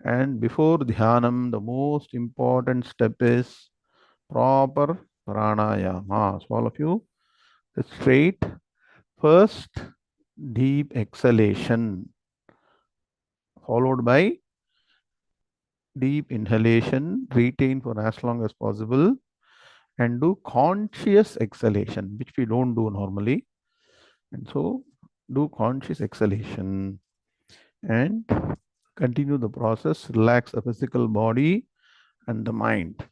And before dhyanam, the most important step is proper pranayama. So all of you, sit straight. First, deep exhalation, followed by deep inhalation. Retain for as long as possible, and do conscious exhalation, which we don't do normally. And so, do conscious exhalation and continue the process. Relax the physical body and the mind.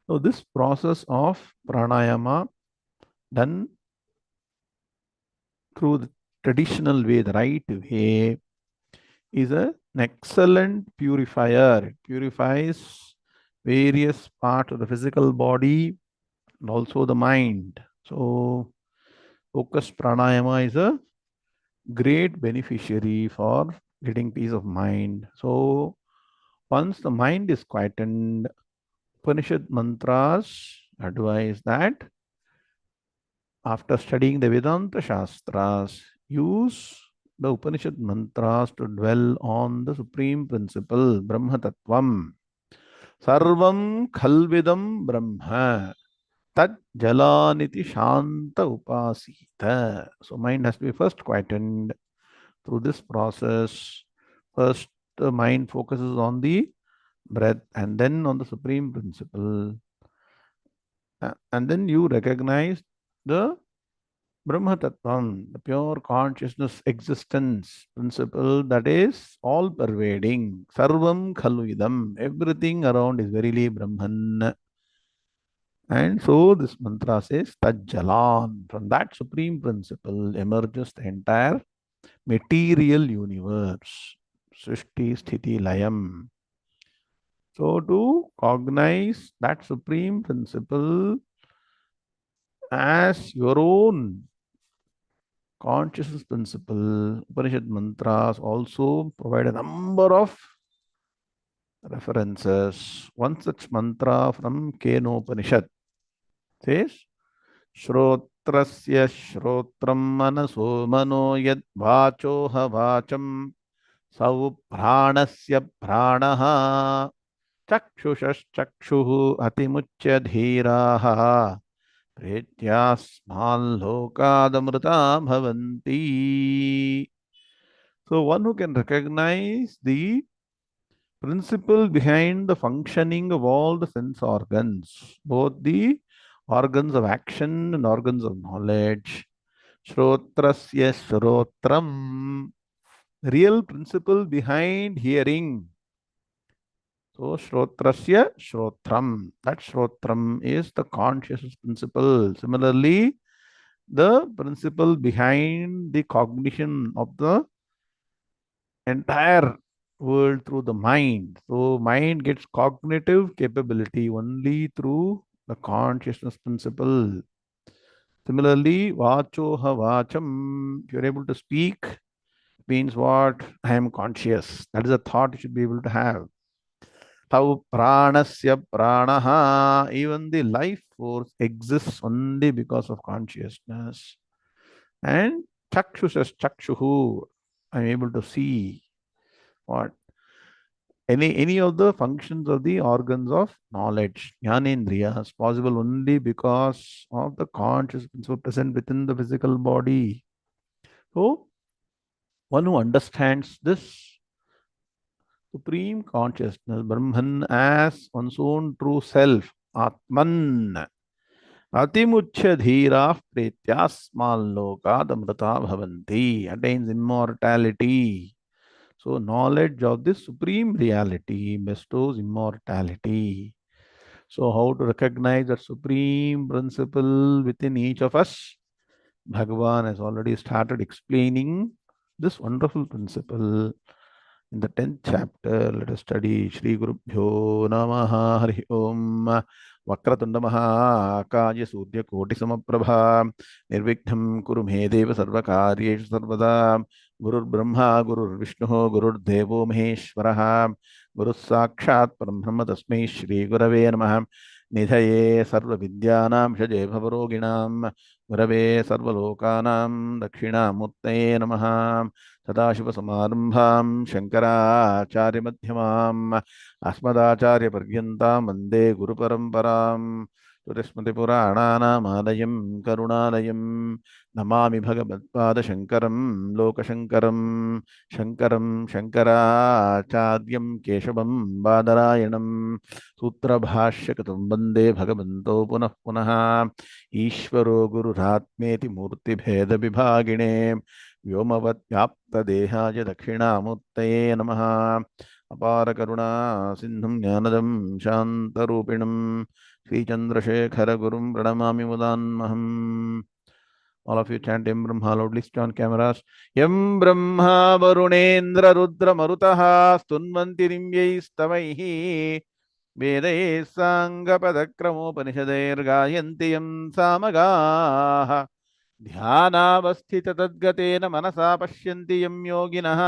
So, this process of pranayama done through the traditional way, the right way, is an excellent purifier. It purifies various parts of the physical body and also the mind. So, focused pranayama is a great beneficiary for getting peace of mind. So, once the mind is quietened, Upanishad mantras advise that after studying the Vedanta Shastras, use the Upanishad mantras to dwell on the supreme principle, Brahma Tattvam. Sarvam Khalvidam Brahma. Tat Jalaniti Shanta Upasita. So, mind has to be first quietened through this process. First, the mind focuses on the breath and then on the supreme principle. And then you recognize the Brahma Tattvam, the pure consciousness existence principle that is all pervading. Sarvam khalu idam. Everything around is verily Brahman. And so this mantra says Tajjalan. From that supreme principle emerges the entire material universe. Srishti Sthiti Layam. So to cognize that supreme principle as your own consciousness principle, Upanishad mantras also provide a number of references. One such mantra from Kenopanishad says, Shrotrasya Shrotram Manaso Mano Yad Vachoha Vacham Sau Pranasya Pranaha Chakshushaschakshushu Atimuchya Dhiraha Pretyasmalokadamrita Bhavanti. So one who can recognize the principle behind the functioning of all the sense organs, both the organs of action and organs of knowledge. Shrotrasya Shrotram, real principle behind hearing. So Shrotrasya Shrotram, that Shrotram is the consciousness principle. Similarly, the principle behind the cognition of the entire world through the mind. So mind gets cognitive capability only through the consciousness principle. Similarly, vachoha vacham, if you're able to speak, means what? I am conscious. That is a thought you should be able to have. Tau pranasya pranaha, even the life force exists only because of consciousness. And chakshusas chakshuhu, I'm able to see what? Any of the functions of the organs of knowledge, jnanendriya, is possible only because of the conscious principle present within the physical body. So, one who understands this supreme consciousness, Brahman, as one's own true self, Atman, Atimuchya dhira pretyasmalloka damrata bhavanti, attains immortality. So, knowledge of this supreme reality bestows immortality. So, how to recognize that supreme principle within each of us? Bhagavan has already started explaining this wonderful principle in the 10th chapter. Let us study Shri Gurubhyo Namaha Hari Om. Vakratunda Mahakaya Surya Koti Samaprabha Nirvighnam Kuru Me Deva Sarvakaryeshu Sarvada Gurur Brahma Gurur Vishnu Gurur Devo Maheshwaraha Guru Sakshat Parabrahma Tasmai Shri Gurave Namaha Nidhaye Sarva Vidyanam Shaje Bhavaroginam Gurave Sarvalokanam Dakshinamurtaye Namaha Sadashivasamaramбhaं Shankaracharya-madhyamam Asmadacharya-paryantam Vande Guru-paramparam Smriti-purananam Karunalayam Namami Bhagavad-pada-shankaram Lokashankaram Shankaram Shankaracharyam Keshavam Badarayanam Sutra-bhashya-katum Vande Bhagavanto Punah Punah Ishvaro Guru-ratmeti Murti-bheda-vibhagine व्योमवद्व्याप्तदेहाय दक्षिणामूर्तये नमः अपारकरुणा सिन्धुं ज्ञानदं शान्तरूपिणं श्रीचन्द्रशेखरगुरुं प्रणमामि मुदान्महम्. All of you chant Yam Brahma loudly, stay on cameras. Yam Brahma Varunendra Rudra Marutaha Stunvanti Nimyaistavaihi Vedais Sangapadakramopaniषदैर् गायन्ति यं सामगाः ध्यानावस्थिततद्गतेन मनसा पश्यन्ति यं योगिनः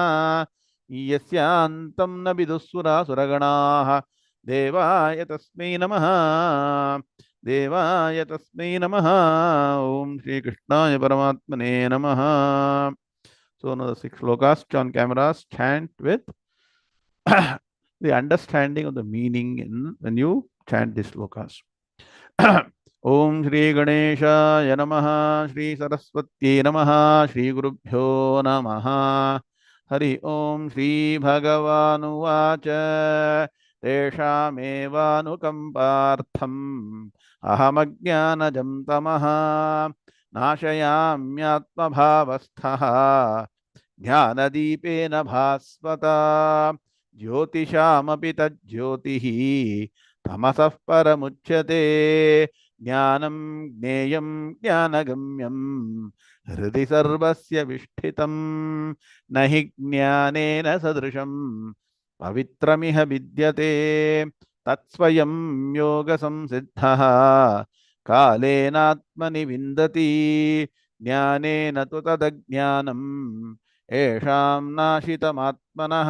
यस्यान्तं न विदुःसुरासुरगणाः देवाय तस्मै नमः देवाय तस्मै नमः ॐ श्रीकृष्णाय परमात्मने नमः. So now the 6 shlokas on cameras, chant with the understanding of the meaning when you chant these shlokas. Om Shri Ganesha Namaha, Shri Saraswati Namaha, Shri Gurubhyo Namaha. Hari Om Shri Bhagavanu Vacha Teshameva Nukampartham Ahamajnanajam Tamaha नाशयाम्यात्मभावस्थः ज्ञानदीपेन भास्वता ज्योतिषामपि तज्ज्योतिः तमसः परमुच्यते ज्ञानं ज्ञेयं ज्ञानगम्यं हृदि सर्वस्य विष्ठितं न हि ज्ञानेन सदृशं पवित्रमिह विद्यते तत्स्वयं योगसंसिद्धः कालेनात्मनि विन्दति ज्ञानेन तु तदज्ञानम् येषां नाशितमात्मनः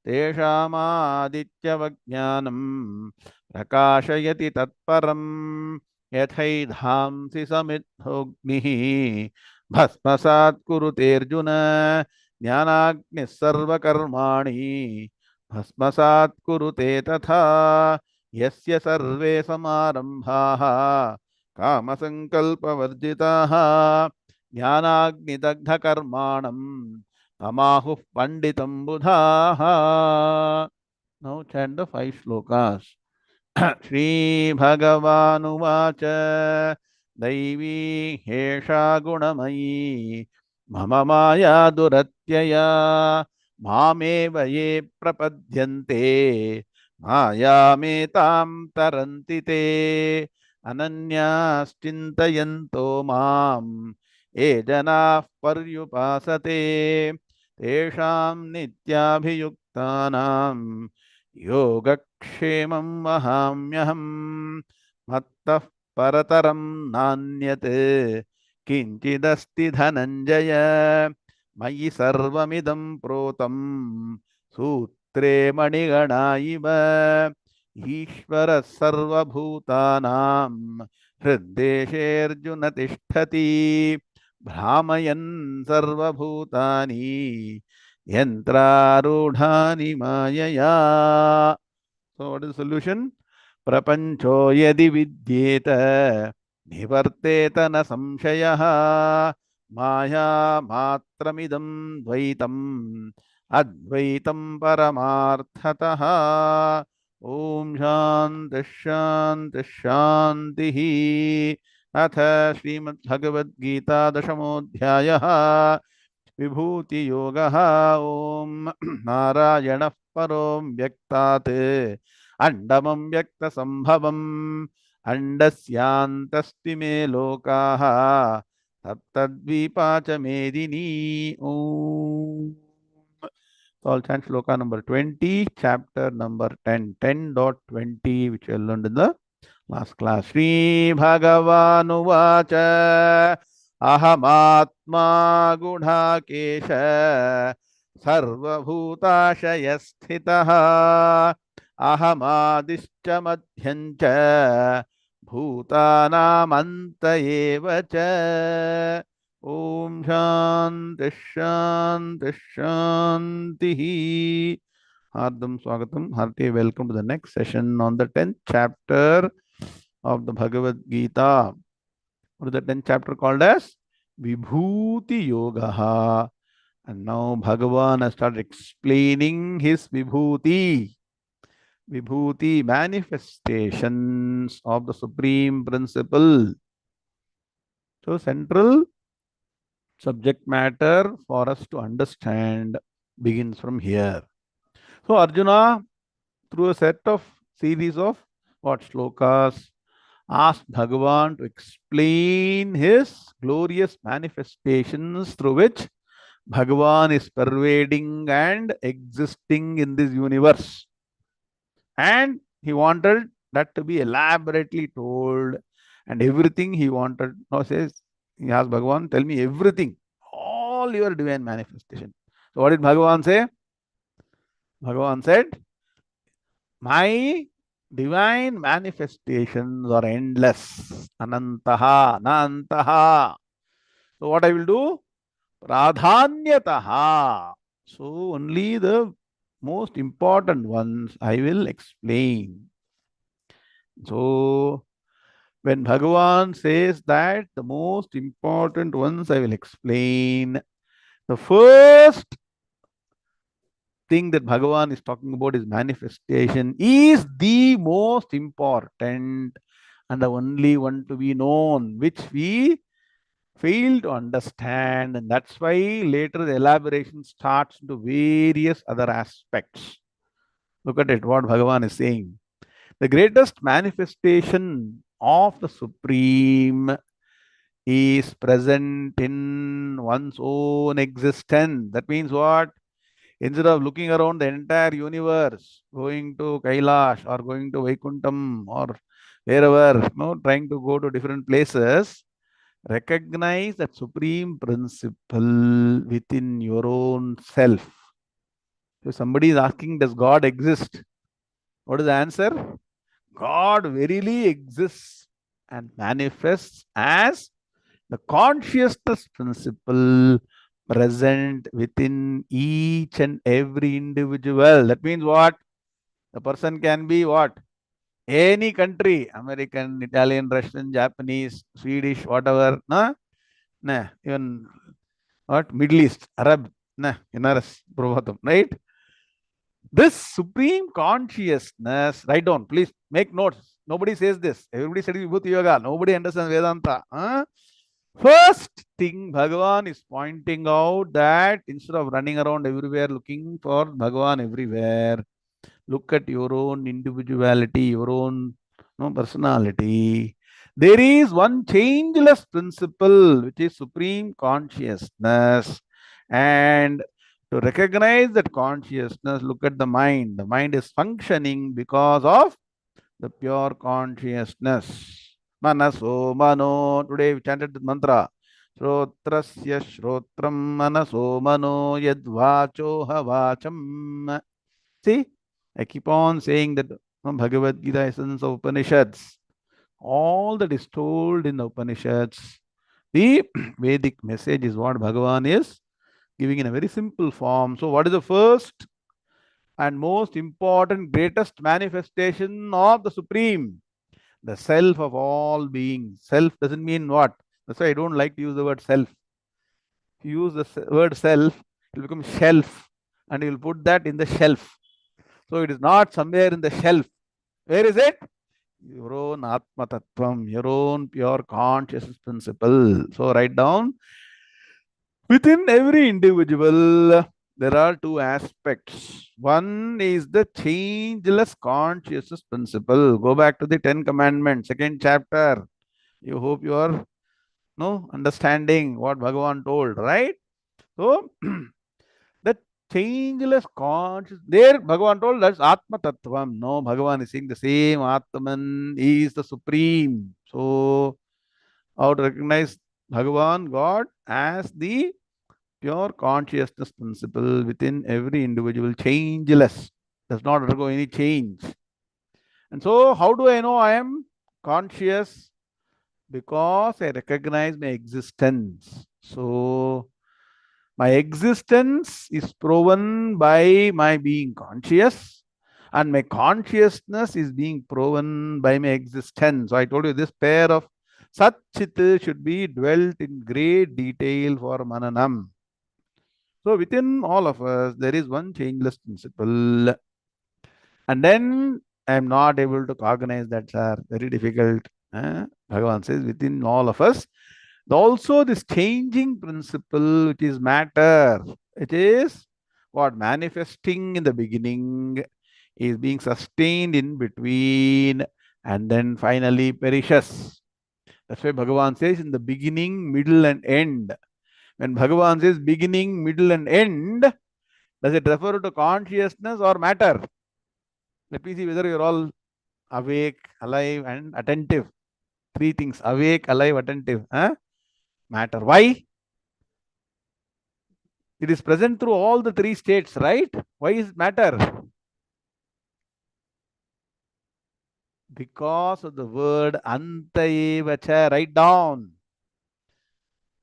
तेषामादित्यवज्ञानम् प्रकाशयति तत्परम् यथैधांसि समिद्धोऽग्निः भस्मसात् कुरुतेऽर्जुन ज्ञानाग्निः सर्वकर्माणि भस्मसात् कुरुते तथा यस्य सर्वे समारम्भाः कामसङ्कल्पवर्जिताः ज्ञानाग्निदग्धकर्माणं तमाहुः पंडितं बुधाः. Now chant the 5 shlokas. श्रीभगवानुवाच दैवी हेषा गुणमयी मम माया दुरत्यया मामेव ये प्रपद्यन्ते मायामेतां तरन्ति ते अनन्याश्चिन्तयन्तो मां ये जनाः पर्युपासते तेषां नित्याभियुक्तानां योगक्षेमं वहाम्यहम् मत्तः परतरं नान्यत् किञ्चिदस्ति धनञ्जय मयि सर्वमिदं प्रोतं सूत्रे मणिगणा इव ईश्वरः सर्वभूतानां हृद्देशेऽर्जुन तिष्ठति भ्रामयन् सर्वभूतानि यन्त्रारूढानि मायया. So what is the solution? प्रपंचो यदि विद्येत निवर्तेत न संशयः माया मात्रमिदं द्वैतम् अद्वैतं परमार्थतः. ओम शांति शांति शांतिः. अथ श्रीमद्भगवद्गीता दशमोऽध्यायः विभूति योगः. ओम नारायणः परो व्यक्तात् अंडमं व्यक्त संभवम् अंडस्यान्तस्ति मे लोकाः सप्तद्वीपा च मेदिनी. ओम. All chant shloka number 20, chapter number 10, 10.20, which we learned in the last class. Shri Bhagavanuvacha अहमात्मा गुणाकेश सर्वभूताशय स्थितः अहमादिश्च मध्यञ्च भूतानामन्त एव च. ओम शांति शांति शांति. Hardam Swagatam, hearty welcome to the next session on the 10th chapter of the Bhagavad Gita. What is the 10th chapter called as? Vibhuti Yogaha. And now Bhagavan has started explaining his Vibhuti. Vibhuti, manifestations of the Supreme Principle. So central subject matter for us to understand begins from here. So Arjuna, through a set of series of shlokas, asked Bhagavan to explain his glorious manifestations through which Bhagavan is pervading and existing in this universe. And he wanted that to be elaborately told, and everything he wanted. Now says, he asked Bhagavan, tell me everything, all your divine manifestation. So what did Bhagavan say? Bhagavan said, my divine manifestations are endless. Anantaha, nantaha. So what I will do? Pradhanyataha. So only the most important ones I will explain. So when Bhagavan says that the most important ones I will explain, the first thing that Bhagavan is talking about is manifestation is the most important and the only one to be known, which we fail to understand, and that's why later the elaboration starts into various other aspects. Look at it, what Bhagavan is saying. The greatest manifestation of the Supreme is present in one's own existence. That means what? Instead of looking around the entire universe, going to Kailash or going to Vaikuntham or wherever, trying to go to different places, recognize that supreme principle within your own self. If somebody is asking, does God exist? What is the answer? God verily exists and manifests as the consciousness principle present within each and every individual. That means what? The person can be what? Any country, American, Italian, Russian, Japanese, Swedish, whatever. Nah? Nah, even what? Middle East, Arab. Nah, Inaras, Provatam, right? This supreme consciousness, write down, please make notes. Nobody says this. Everybody studies Vibhuti Yoga. Nobody understands Vedanta. Huh? First thing, Bhagavan is pointing out that instead of running around everywhere looking for Bhagavan everywhere, look at your own individuality, your own personality. There is one changeless principle, which is supreme consciousness. And to recognize that consciousness, look at the mind. The mind is functioning because of the pure consciousness. Manaso mano. Today we chanted the mantra. Shrotrasya shrotram manaso mano yadvacho havacham. See, I keep on saying that Bhagavad Gita essence of Upanishads. All that is told in the Upanishads, the Vedic message is what Bhagavan is giving in a very simple form. So, what is the first and most important, greatest manifestation of the Supreme? The self of all beings. Self doesn't mean what? That's why I don't like to use the word self. If you use the word self, it will become shelf, and you will put that in the shelf. So it is not somewhere in the shelf. Where is it? Your own Atma Tattvam, your own pure consciousness principle. So write down, within every individual, there are two aspects. One is the changeless consciousness principle. Go back to the 10 Commandments, second chapter. You hope you are understanding what Bhagavan told, right? So the changeless conscious, there Bhagavan told that's Atma Tattvam. No, Bhagavan is saying the same Atman is the supreme. So how to recognize Bhagavan, God, as the pure consciousness principle within every individual, changeless, does not undergo any change. And so how do I know I am conscious? Because I recognize my existence. So my existence is proven by my being conscious, and my consciousness is being proven by my existence. So I told you this pair of Sat Chit should be dwelt in great detail for Mananam. So within all of us, there is one changeless principle. And then I am not able to cognize that, sir. Very difficult. Bhagavan says within all of us, also this changing principle, which is matter, it is what manifesting in the beginning, is being sustained in between, and then finally perishes. That's why Bhagavan says in the beginning, middle, and end. When Bhagavan says beginning, middle, and end, does it refer to consciousness or matter? Let me see whether you're all awake, alive, and attentive. Three things: awake, alive, attentive. Matter. Why? It is present through all the three states, right? Why is it matter? Because of the word antayevacha. Write down.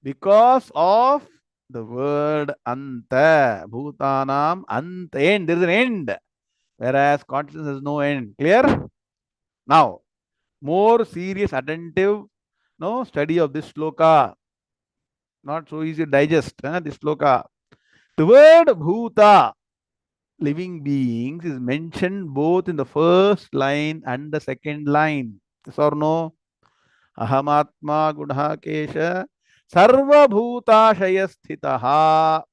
Because of the word anta. Bhutanam ant. End. There is an end. Whereas consciousness has no end. Clear? Now, more serious, attentive study of this sloka. Not so easy to digest this sloka. The word bhuta, living beings, is mentioned both in the first line and the second line. Yes or no? Ahamatma gudha kesha Sarva Bhuta Shayasthitaha.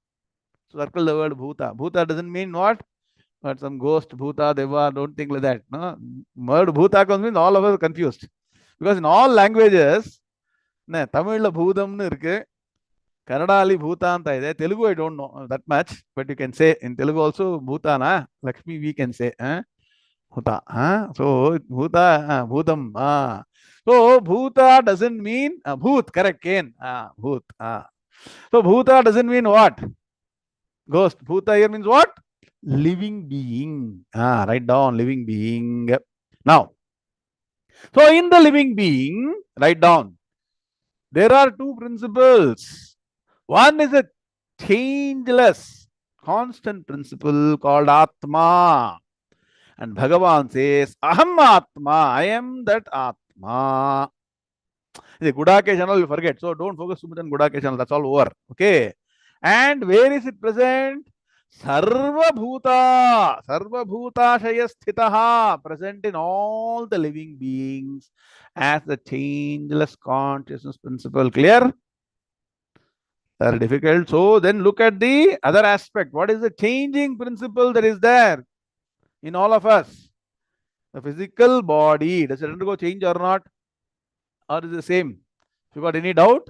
Circle the word Bhuta. Bhuta doesn't mean what? But some ghost, Bhuta, Deva, don't think like that. No? Word Bhuta comes means all of us are confused. Because in all languages, Tamil Bhutam irukku, Kannadali Bhuta anta ide, Telugu I don't know that much, but you can say in Telugu also Bhutana, Lakshmi we can say. Bhuta. So Bhuta, Bhutam. So Bhuta doesn't mean Bhoot, correct, Ken. Bhoot. So Bhuta doesn't mean what? Ghost. Bhuta here means what? Living being. Write down living being. Now, so in the living being, write down. There are two principles. One is a changeless, constant principle called Atma. And Bhagavan says, Aham Atma, I am that Atma. The Gudake channel you forget. So don't focus too much on Gudake channel. That's all over. Okay. And where is it present? Sarva Bhuta. Sarva Bhuta Shayasthitaha. Present in all the living beings as the changeless consciousness principle. Clear? Very difficult. So then look at the other aspect. What is the changing principle that is there in all of us? The physical body, does it undergo change or not? Or is it the same? If you got any doubt,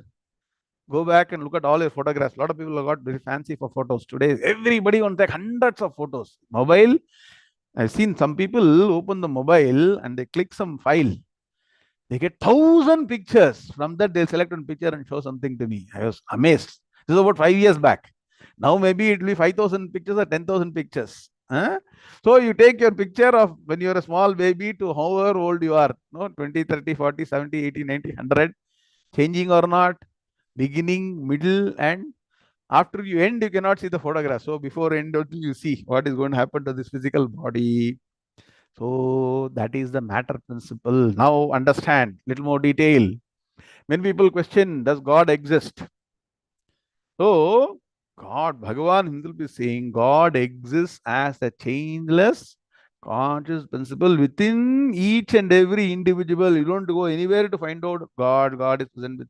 go back and look at all your photographs. A lot of people have got very fancy for photos. Today, everybody wants to take hundreds of photos. Mobile, I've seen some people open the mobile and they click some file. They get 1,000 pictures. From that, they'll select one picture and show something to me. I was amazed. This is about 5 years back. Now maybe it will be 5,000 pictures or 10,000 pictures. So you take your picture of when you're a small baby to however old you are, no, 20, 30, 40, 70, 80, 90, 100, changing or not, beginning, middle, and after you end, you cannot see the photograph. So before end, you see what is going to happen to this physical body. So that is the matter principle. Now understand little more detail. When people question, does God exist? So God, Bhagavan himself is saying God exists as a changeless conscious principle within each and every individual. You don't go anywhere to find out God. God is present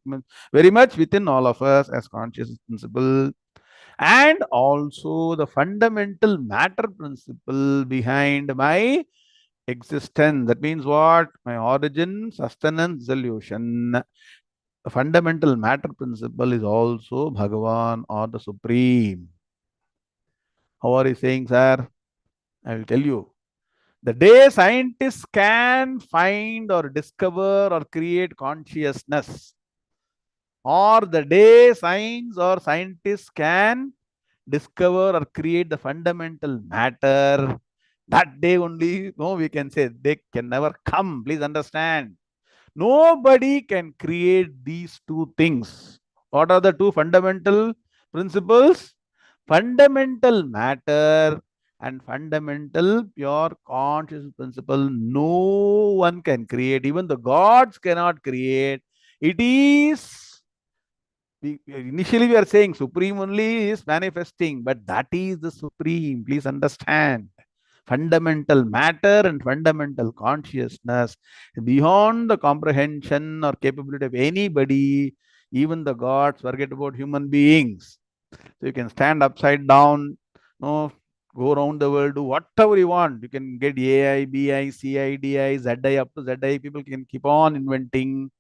very much within all of us as conscious principle. And also the fundamental matter principle behind my existence. That means what? My origin, sustenance, solution. The fundamental matter principle is also Bhagavan or the Supreme. How are you saying, sir? I will tell you. The day scientists can find or discover or create consciousness, or the day science or scientists can discover or create the fundamental matter, that day only, no, we can say they can never come. Please understand. Nobody can create these two things. What are the two fundamental principles? Fundamental matter and fundamental pure conscious principle. No one can create. Even the gods cannot create. It is, initially we are saying supreme only is manifesting, but that is the supreme. Please understand. Fundamental matter and fundamental consciousness beyond the comprehension or capability of anybody, even the gods. Forget about human beings. So you can stand upside down, no, go around the world, do whatever you want. You can get AI, BI, CI, DI, ZI up to ZI. People can keep on inventing.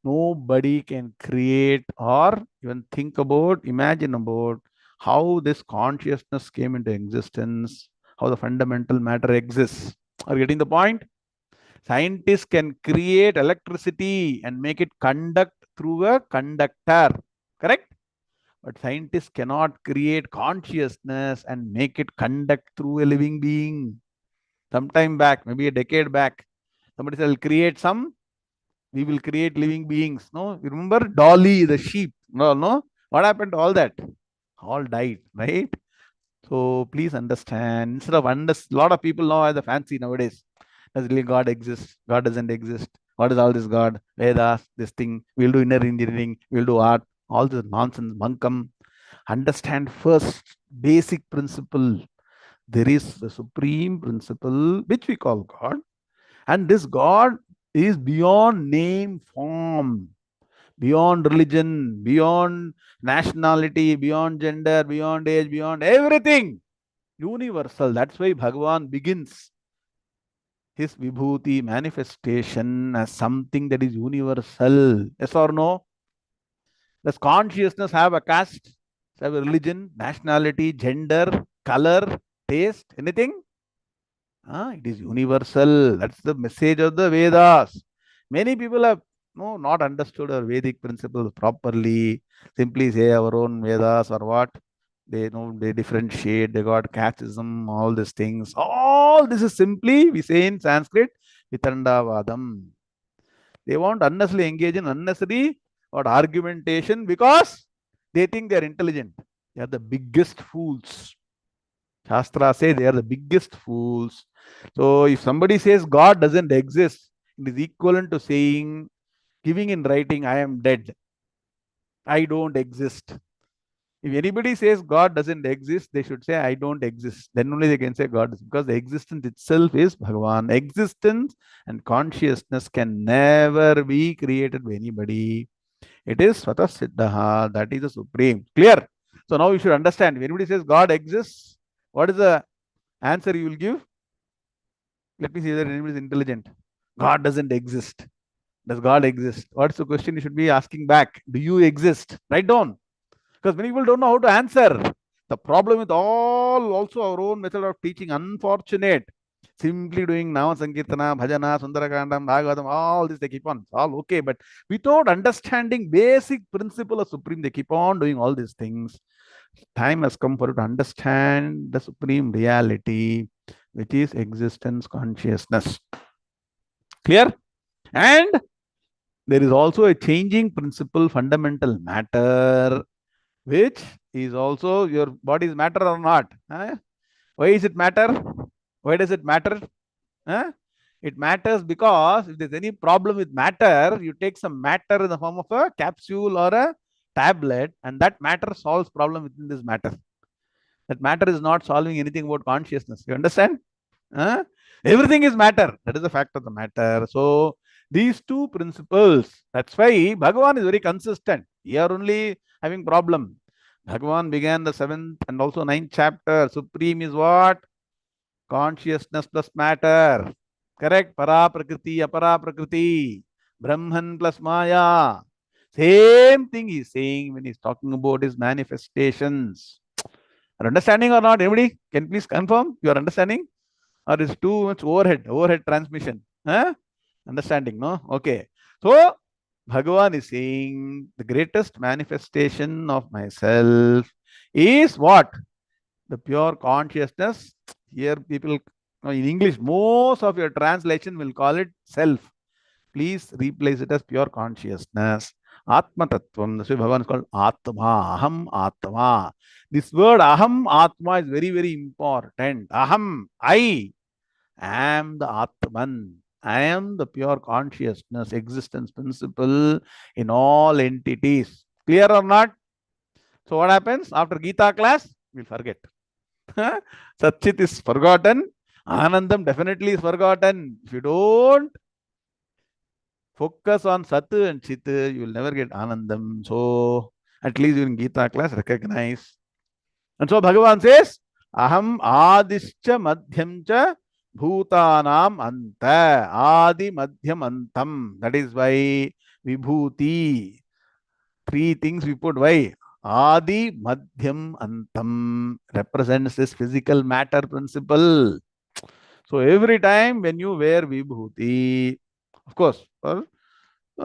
Nobody can create or even think about, imagine about how this consciousness came into existence, how the fundamental matter exists. Are you getting the point? Scientists can create electricity and make it conduct through a conductor. Correct? But scientists cannot create consciousness and make it conduct through a living being. Sometime back, maybe a decade back, somebody said, we will create living beings. No, you remember Dolly, the sheep? No. What happened to all that? All died, right? So please understand. Instead of a lot of people now have the fancy nowadays. Does really God exist? God doesn't exist. What is all this God? Vedas, this thing. We'll do inner engineering. We'll do art. All this nonsense, bunkum. Understand first basic principle. There is the supreme principle which we call God, and this God is beyond name form. beyond religion, beyond nationality, beyond gender, beyond age, beyond everything. Universal. That's why Bhagavan begins his Vibhuti manifestation as something that is universal. Yes or no? Does consciousness have a caste, have a religion, nationality, gender, color, taste, anything? It is universal. That's the message of the Vedas. Many people have not understood our Vedic principles properly. Simply say our own Vedas or what. They know they differentiate, they got catechism, all these things. All this is simply, we say in Sanskrit, Vitandavadam. They want unnecessarily engage in unnecessary or argumentation because they think they are intelligent. They are the biggest fools. Shastra say they are the biggest fools. So if somebody says God doesn't exist, it is equivalent to saying, giving in writing, I am dead. I don't exist. If anybody says God doesn't exist, they should say, I don't exist. Then only they can say God is, because the existence itself is Bhagavan. Existence and consciousness can never be created by anybody. It is Swatah Siddhaha, that is the supreme. Clear? So now you should understand. If anybody says God exists, what is the answer you will give? Let me see whether anybody is intelligent. God doesn't exist. Does God exist? What's the question you should be asking back? Do you exist? Write down. Because many people don't know how to answer. The problem with all also our own method of teaching, unfortunate. Simply doing Nama Sankirtana, Bhajana, Sundarakandam, Bhagavatam, all this they keep on. It's all okay. But without understanding basic principle of Supreme, they keep on doing all these things. Time has come for you to understand the Supreme reality, which is existence consciousness. Clear? And there is also a changing principle, fundamental matter, which is also your body's matter or not. Why is it matter? Why does it matter? It matters because if there's any problem with matter, you take some matter in the form of a capsule or a tablet, and that matter solves problem within this matter. That matter is not solving anything about consciousness. You understand? Everything is matter. That is the fact of the matter. So these two principles, that's why Bhagavan is very consistent. We are only having problem. Bhagavan began the 7th and also 9th chapter. Supreme is what? Consciousness plus matter. Correct? Para prakriti, apara prakriti. Brahman plus maya. Same thing he's saying when he's talking about his manifestations. Are understanding or not? Anybody can please confirm you are understanding? Or is too much overhead transmission? Understanding, no? Okay. So Bhagavan is saying the greatest manifestation of myself is what? The pure consciousness. Here people in English, most of your translation will call it self. Please replace it as pure consciousness. Atma Tattvam. That's why Bhagavan is called Atma. Aham Atma. This word Aham Atma is very, very important. Aham, I am the Atman. I am the pure consciousness, existence principle in all entities. Clear or not? So what happens after Gita class? We'll forget. Satchit is forgotten. Anandam definitely is forgotten. If you don't focus on Sat and Chit, you will never get Anandam. So at least during Gita class, recognize. And so Bhagavan says, Aham Adischa Madhyamcha Bhutanam Anta. Adi Madhyam Antam. That is why Vibhuti. Three things we put. Why? Adi Madhyam Antam represents this physical matter principle. So every time when you wear Vibhuti, of course, or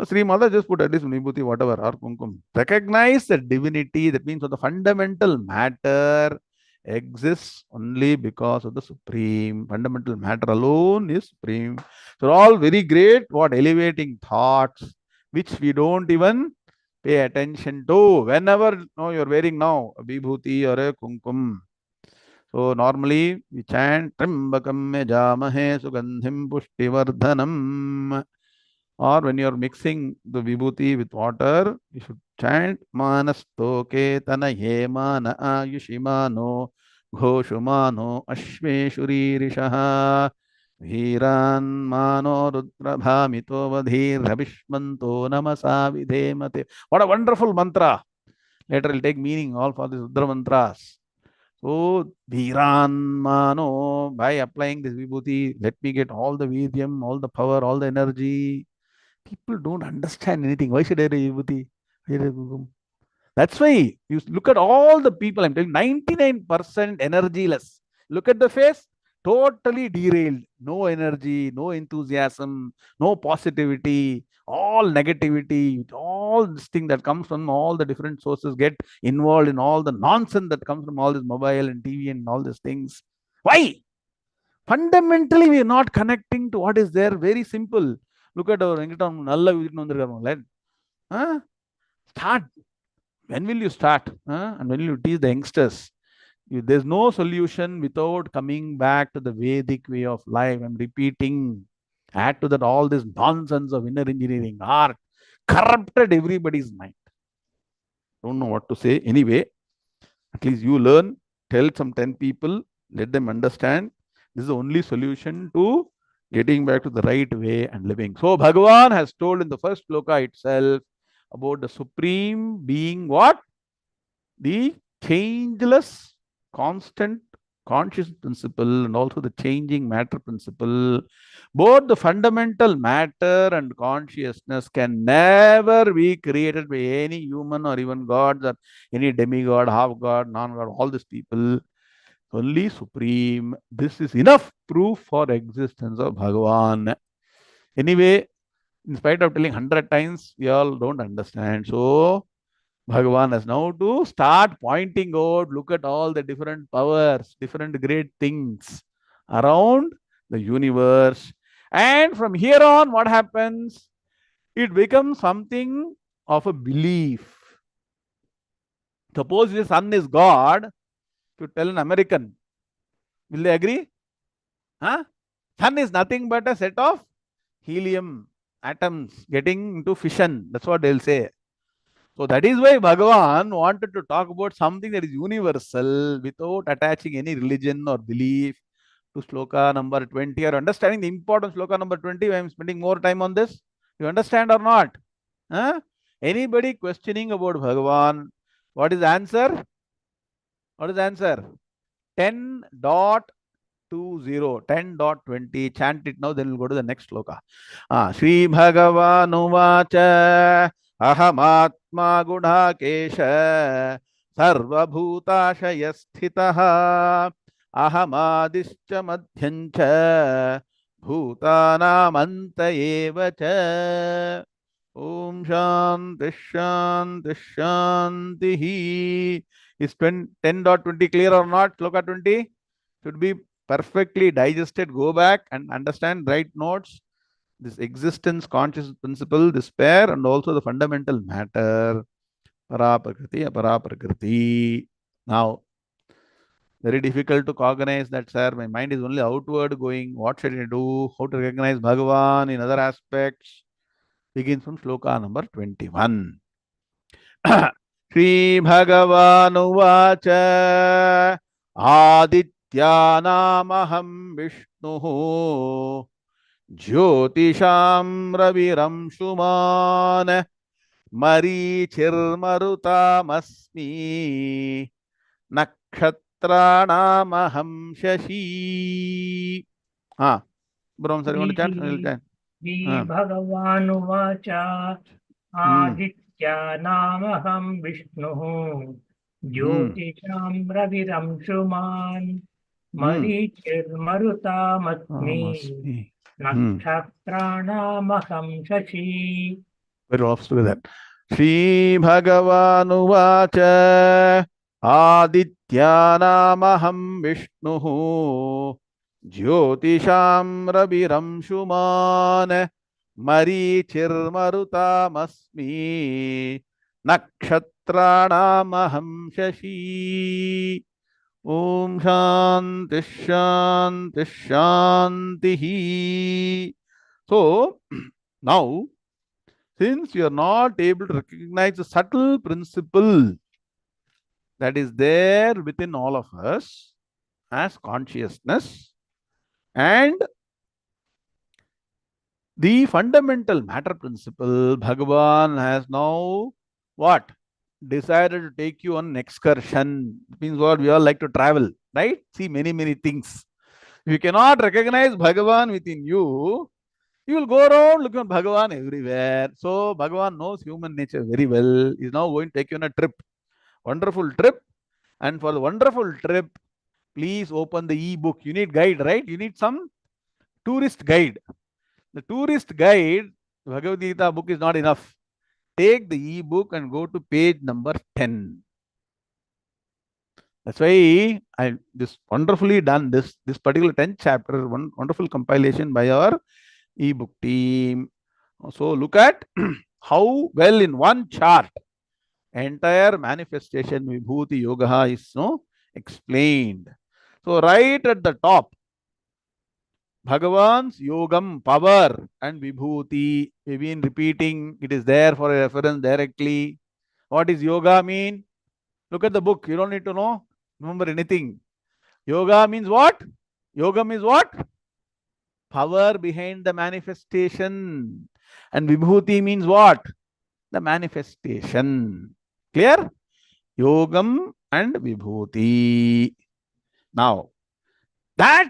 Sri Mother just put at least Vibhuti, whatever, or Kumkum. Recognize the divinity, that means the fundamental matter exists only because of the Supreme. Fundamental matter alone is Supreme. So all very great, what elevating thoughts, which we don't even pay attention to. Whenever you're wearing now a Vibhuti or a Kumkum. So normally we chant Trimbakam Jamahe Sugandhim Pushtivardhanam. Or when you're mixing the vibhuti with water, you should chant Manastoke Tanaye Mana Ayushimano Ghoshumano Ashmeshuri Rishaha Viran mano rudrabhamito vadhir rabishmanto namasa vidhemate. What a wonderful mantra. Later will take meaning all for these Rudra mantras. So, Viran mano, by applying this vibhuti, let me get all the vidyam, all the power, all the energy. People don't understand anything. Why should I do vibhuti? That's why you look at all the people, I'm telling 99% energyless. Look at the face, totally derailed. No energy, no enthusiasm, no positivity, all negativity, all this thing that comes from all the different sources get involved in all the nonsense that comes from all this mobile and TV and all these things. Why? Fundamentally, we are not connecting to what is there. Very simple. Look at our Venkatan. Start. When will you start? And when will you teach the youngsters? There's no solution without coming back to the Vedic way of life. I'm repeating. Add to that all this nonsense of inner engineering, art, corrupted everybody's mind. Don't know what to say. Anyway, at least you learn, tell some 10 people, let them understand. This is the only solution to getting back to the right way and living. So, Bhagavan has told in the first sloka itself about the supreme being what? The changeless, constant conscious principle and also the changing matter principle. Both the fundamental matter and consciousness can never be created by any human or even gods or any demigod, half god, non god, all these people. Only supreme. This is enough proof for existence of Bhagavan. Anyway, in spite of telling 100 times, we all don't understand. So, Bhagavan has now to start pointing out, look at all the different powers, different great things around the universe. And from here on, what happens? It becomes something of a belief. Suppose the sun is God, to tell an American, will they agree? Huh? Sun is nothing but a set of helium atoms getting into fission. That's what they'll say. So that is why Bhagavan wanted to talk about something that is universal without attaching any religion or belief to sloka number 20 or understanding the importance of sloka number 20. I am spending more time on this. You understand or not? Huh? Anybody questioning about Bhagavan? What is the answer? What is the answer? 10.20, 10.20. Chant it now, then we'll go to the next sloka. Sri Bhagavan Ahamatma Gudhakesha Sarvabhutashaya Sthitaha Ahamadischa Madhyancha Bhutanamanta Eva Cha. Om Shanti Shanti Shanti. Is 10.20 clear or not? Sloka 20 should be perfectly digested. Go back and understand, write notes. This existence, conscious principle, this pair, and also the fundamental matter, Paraprakriti, Aparaprakriti. Now, very difficult to cognize that, sir. My mind is only outward going. What should I do? How to recognize Bhagavan in other aspects? Begins from sloka number 21. Sri Bhagavanuvacha Adityanamaham Vishnu Jyotisham Raviramshuman Marichirmarutamasmi Nakshatranamaham Shashi. Brahman sir, you want to chant? I will chant. श्रीभगवानुवाच आदित्यानामहं विष्णुः ज्योतिषां रविरंशुमान् मरीचिर्मरुतामस्मि नक्षत्राणामहं शशी. Very off with that. Shri Bhagavanuvacha Adityanamaham Vishnuhu Jyotisham Raviramshuman Marichirmarutamasmi Nakshatranamaham Shashi. Om Shanti Shanti Shanti. So, now, since you are not able to recognize the subtle principle that is there within all of us as consciousness, and The fundamental matter principle, Bhagavan has now what? Decided to take you on an excursion. It means what? We all like to travel, right? See many, many things. If you cannot recognize Bhagavan within you, you will go around looking at Bhagavan everywhere. So Bhagavan knows human nature very well. He's now going to take you on a trip. Wonderful trip. And for the wonderful trip, please open the e-book. You need guide, right? You need some tourist guide. The tourist guide, Bhagavad Gita book is not enough. Take the e-book and go to page number 10. That's why I this wonderfully done this particular 10th chapter, one wonderful compilation by our e-book team. So look at how well in one chart entire manifestation Vibhuti Yoga is explained. So right at the top, Bhagavan's Yogam, power and Vibhuti, we've been repeating, it is there for a reference directly. What is yoga mean? Look at the book, you don't need to know, remember anything. Yoga means what? Yoga means what? Power behind the manifestation. And Vibhuti means what? The manifestation. Clear? Yogam and Vibhuti. Now, that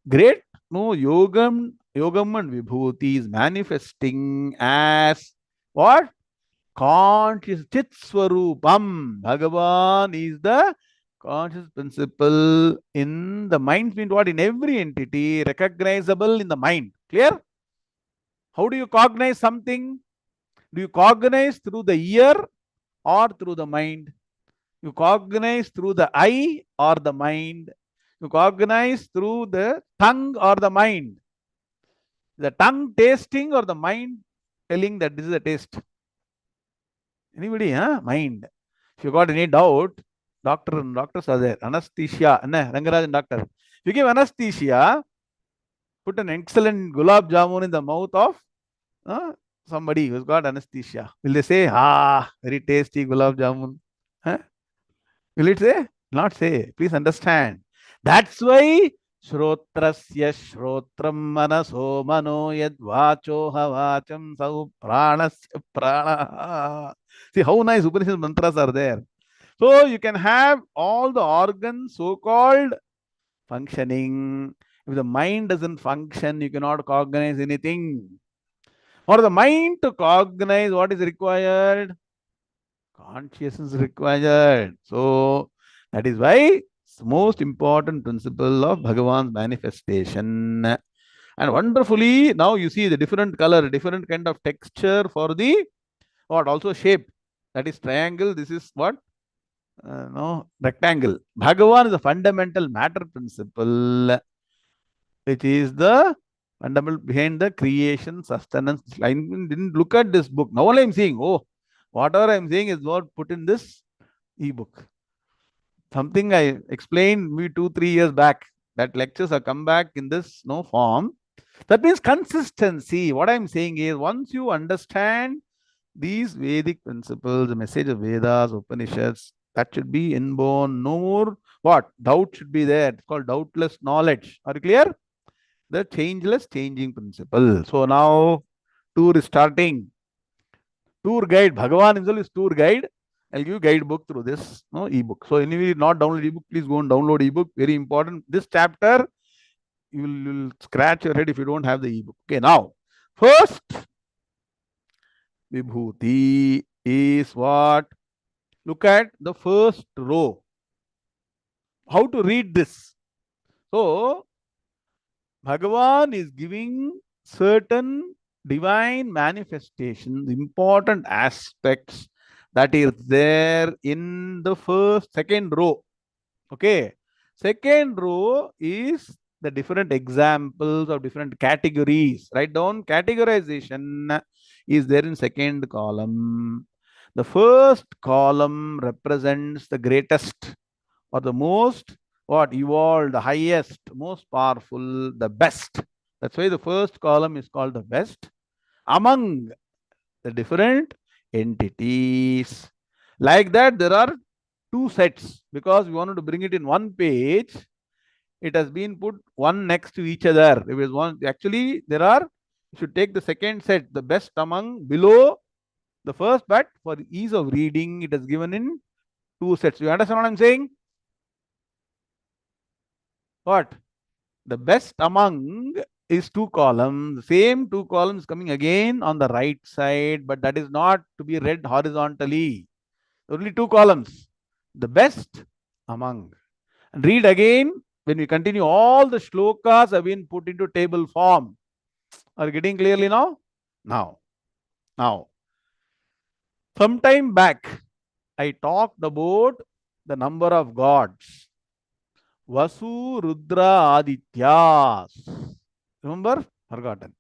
great yogam and Vibhuti is manifesting as what? Conscious Chit Swarupam. Bhagavan is the conscious principle in the mind, means what? In every entity, recognizable in the mind. Clear? How do you cognize something? Do you cognize through the ear or through the mind? You cognize through the eye or the mind. You cognize through the tongue or the mind. The tongue tasting or the mind telling that this is a taste. Anybody, huh? Mind. If you got any doubt, doctors are there. Anesthesia. Rangarajan doctor. If you give anesthesia, put an excellent gulab jamun in the mouth of somebody who's got anesthesia. Will they say, very tasty gulab jamun? Huh? Will it say? Not say. Please understand. That's why Shrotrasya Shrotram Manaso Mano Yad Vacho Havacham Sau Pranasya Prana. See how nice Upanishad mantras are there. So you can have all the organs so-called functioning. If the mind doesn't function, you cannot cognize anything. For the mind to cognize, what is required? Consciousness required. So that is why it's the most important principle of Bhagavan's manifestation. And wonderfully, now you see the different color, different kind of texture for the what? Also shape. That is triangle. This is what? Rectangle. Bhagavan is a fundamental matter principle, which is the fundamental behind the creation, sustenance. I didn't look at this book. Now only I'm seeing, whatever I'm saying is what put in this e-book. Something I explained maybe 2-3 years back. That lectures have come back in this form. That means consistency. What I'm saying is, once you understand these Vedic principles, the message of Vedas, Upanishads, that should be inborn. No more what? Doubt should be there. It's called doubtless knowledge. Are you clear? The changeless changing principle. So now tour is starting. Tour guide. Bhagavan himself is tour guide. I'll give you guidebook through this ebook. So anyway, not download ebook, please go and download ebook. Very important. This chapter, you will scratch your head if you don't have the ebook. Okay, now, first, Vibhuti is what? Look at the first row. How to read this? So, Bhagavan is giving certain divine manifestations, important aspects that is there in the second row. Okay. Second row is the different examples of different categories. Write down categorization is there in second column. The first column represents the greatest or the most evolved, the highest, most powerful, the best. That's why the first column is called the best among the different entities. Like that, there are two sets because we wanted to bring it in one page. It has been put one next to each other. It was one. Actually, there are You should take the second set, the best among below the first, but for ease of reading, it is given in two sets. You understand what I'm saying? What? The best among is two columns, same two columns coming again on the right side, but that is not to be read horizontally. Only two columns. The best among. And read again. When we continue, all the shlokas have been put into table form. Are you getting clearly now? Now. Some time back, I talked about the number of gods. Vasu, Rudra, Adityas. Remember? Forgotten.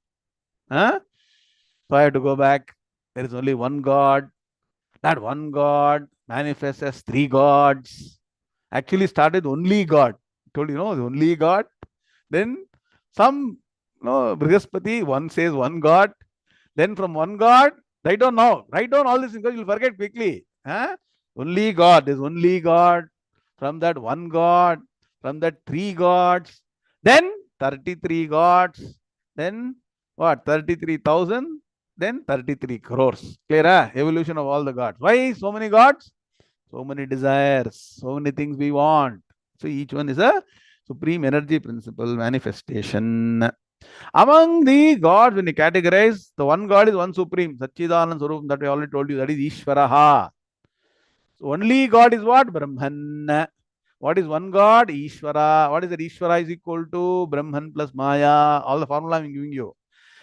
Huh? So I have to go back. There is only one God. That one God manifests as three gods. Actually started only God. Told the only God. Then some Brihaspati, one says one God. Then from one God, write down now. Write down all this because you'll forget quickly. Huh? Only God. There's only God. From that one God. From that three gods. Then 33 gods. Then what? 33,000. Then 33 crores. Clear? Evolution of all the gods. Why so many gods? So many desires. So many things we want. So each one is a supreme energy principle manifestation. Among the gods, when you categorize, the one God is one supreme, Satchidanand Swarup, that we already told you, that is Ishvaraha. So only God is what? Brahman. What is one God? Ishvara. What is that? Ishvara is equal to Brahman plus Maya. All the formula I'm giving you.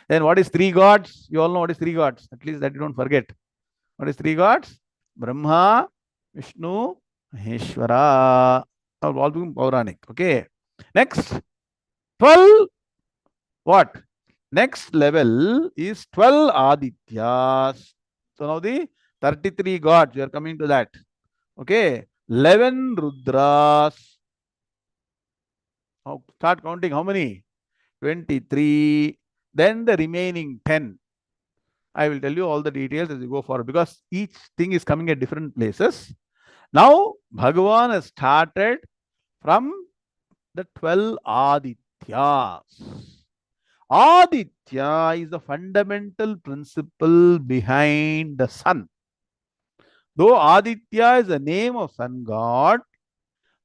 Then what is three gods? You all know what is three gods. At least that you don't forget. What is three gods? Brahma, Vishnu, Maheshwara. All Pauranic. Okay. Next, 12. What? Next level is 12 Adityas. So now the 33 gods, we are coming to that. Okay. 11 Rudras. Now start counting how many? 23. Then the remaining 10. I will tell you all the details as you go forward because each thing is coming at different places. Now, Bhagavan has started from the 12 Adityas. Aditya is the fundamental principle behind the sun. Though Aditya is the name of sun god,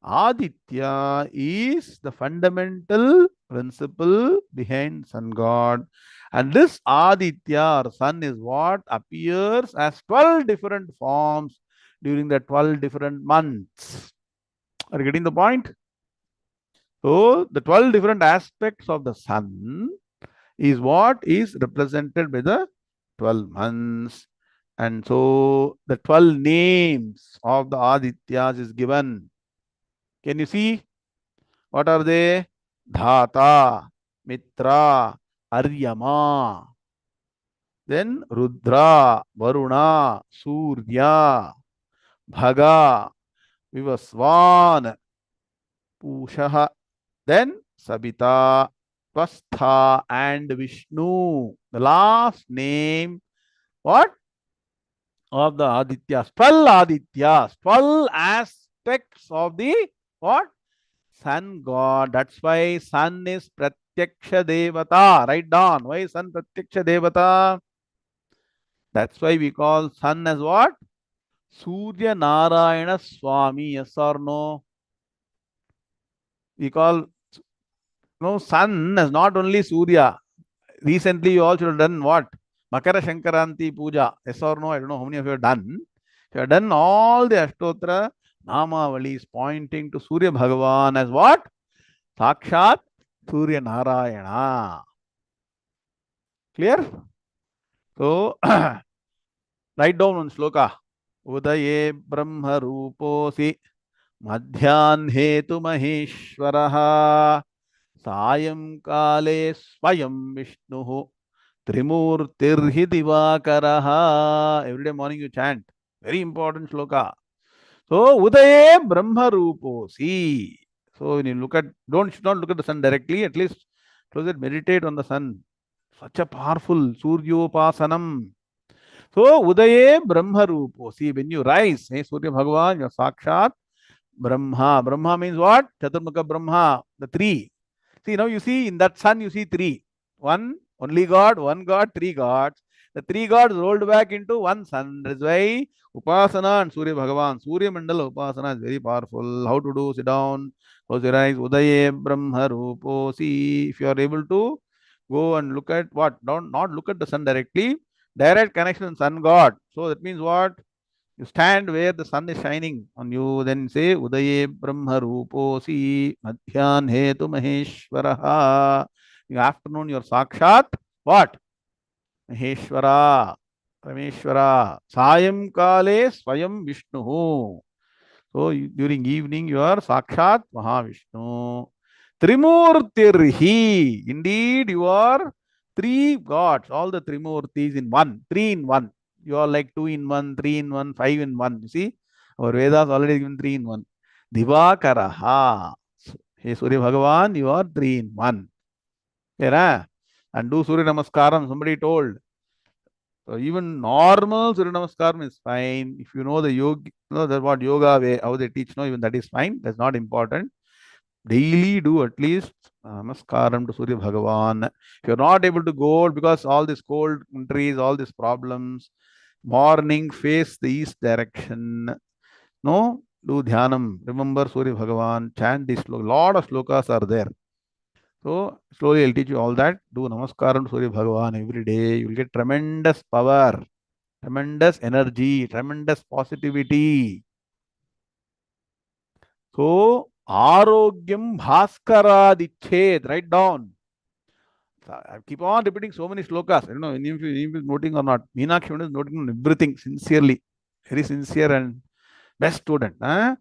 Aditya is the fundamental principle behind sun god. And this Aditya or sun is what appears as 12 different forms during the 12 different months. Are you getting the point? So, the 12 different aspects of the sun is what is represented by the 12 months. And so the 12 names of the Adityas is given. Can you see? What are they? Dhata, Mitra, Aryama. Then Rudra, Varuna, Surya, Bhaga, Vivaswan, Pushaha. Then Sabita, Tvastha, and Vishnu. The last name, what? Of the Adityas. 12 Adityas. 12 aspects of the what? Sun God. That's why sun is Pratyaksha Devata. Write down. Why is sun Pratyaksha Devata? That's why we call sun as what? Surya Narayana Swami. Yes or no? We call sun as not only Surya. Recently, you all should have done what? Makara Shankaranti Puja. Yes or no? I don't know how many of you have done. You have done all the Ashtotra Namavalis pointing to Surya Bhagavan as what? Sakshat Surya Narayana. Clear? So, write down one sloka. Udaye Brahma Ruposi Madhyanhe tu Maheshwaraha Sayam Kale Swayam Vishnuhu Trimurtirhi Divakaraha. Every day morning you chant. Very important sloka. So, Udaye Brahma Ruposi. So, when you look at, should not look at the sun directly, at least close it, meditate on the sun. Such a powerful Suryopasanam. So, Udaye Brahma Ruposi. When you rise, hey, Surya Bhagavan, you are Sakshat Brahma. Brahma means what? Chaturmukha Brahma, the three. See, now you see in that sun, you see three. One, Only God, one God, three gods. The three gods rolled back into one sun. That's why Upasana and Surya Bhagavan, Surya Mandala Upasana is very powerful. How to do? Sit down, close your eyes. Udaye Brahma Rupo. See, if you are able to go and look at what? Don't not look at the sun directly. Direct connection sun God. So that means what? You stand where the sun is shining on you, then say Udaye Brahma Ruposi Madhyan Hetu Maheshwaraha. In the afternoon, your Sakshat, what? Maheshwara, Rameshwara. Sayam Kale Swayam Vishnu. So during evening, you are Sakshat Mahavishnu. Trimurtirhi. Indeed, you are three gods, all the Trimurtis in one, three in one. You are like two in one, three in one, five in one. You see, our Vedas already given three in one. Divakaraha. Hey Surya Bhagavan, you are three in one. Yeah, and do Surya Namaskaram. Somebody told. So even normal Surya Namaskaram is fine. If you know the yoga, you know that what yoga way, how they teach, no, even that is fine. That's not important. Daily do at least Namaskaram to Surya Bhagavan. If you're not able to go because all these cold countries, all these problems, morning face the east direction. No, do dhyanam. Remember Surya Bhagavan, chant this sloka. Lot of slokas are there. So slowly I'll teach you all that. Do Namaskaram to Surya Bhagavan every day. You will get tremendous power, tremendous energy, tremendous positivity. So, Arogyam Bhaskaradichhed, write down. So, I keep on repeating so many slokas. I don't know if you are noting or not. Meenakshi is noting on everything sincerely. Very sincere and best student. Huh?